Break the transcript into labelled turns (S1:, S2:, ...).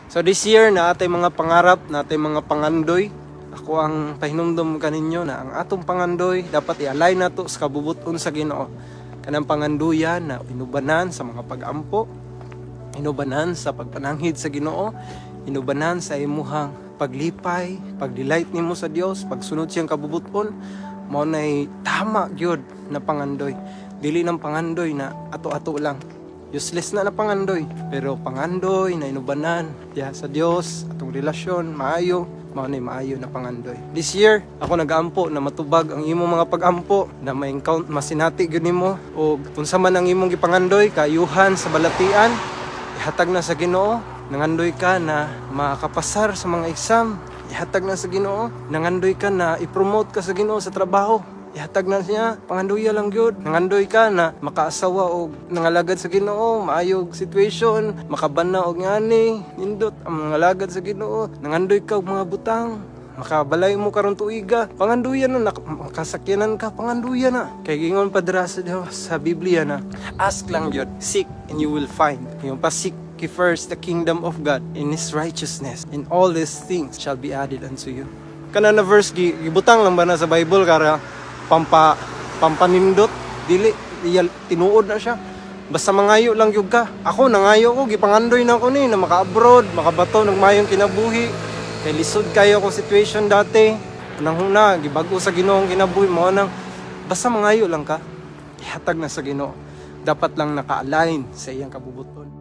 S1: So this year na atay mga pangarap, na atay mga pangandoy, ako ang pahinumdum kaninyo na ang atong pangandoy dapat i-align nato sa kabubuton sa Ginoo. Kanang panganduyan na inubanan sa mga pag-ampo, inubanan sa pagpananghid sa Ginoo, inubanan sa imuhang paglipay, pagdelight nimo sa Dios, pagsunod siyang kabubuton, mao nay tama gyud na pangandoy. Dili ng pangandoy na ato-ato lang. Useless na pangandoy, pero pangandoy na inubanan diha sa Dios, atong relasyon maayo, mao nay maayo na pangandoy. This year ako nag-aampo na matubag ang imong mga pag-ampo, na ma-encounter masinati gyud nimo, og unsa man ang imong gipangandoy kaayuhan sa balatian, ihatag na sa Ginoo. Nangandoy ka na makapasar sa mga exam, ihatag na sa Ginoo. Nangandoy ka na i-promote ka sa Ginoo sa trabaho, ihatag na siya. Pangandoya lang gyud. Nangandoy ka na makaasawa og nangalagad sa Ginoo, maayog situation, makabana og ngani, nindot ang nangalagad sa Ginoo. Nangandoy ka og mga butang, makabalay mo karon tuiga, panganduyan na, makasakyanan ka, panganduyan na. Kay gingon pa dira sa Biblia na, ask lang yun, seek and you will find. Yung pa-seek first the kingdom of God in His righteousness, and all these things shall be added unto you. Kana na verse, gibutang lang ba na sa Bible kara pampanindot, dili, tinuod na siya. Basta mangayo lang yun ka. Ako, nangayo ko, gipangandoy na ako ni, na maka-abroad, makabato, nagmayong kinabuhi. Kay lisod kayo akong situation dati, nang huna, gibago sa Ginoo ang kinabuhi mo nang, basta mangayo lang ka, ihatag na sa Ginoo. Dapat lang naka-align sa iyang kabubuton.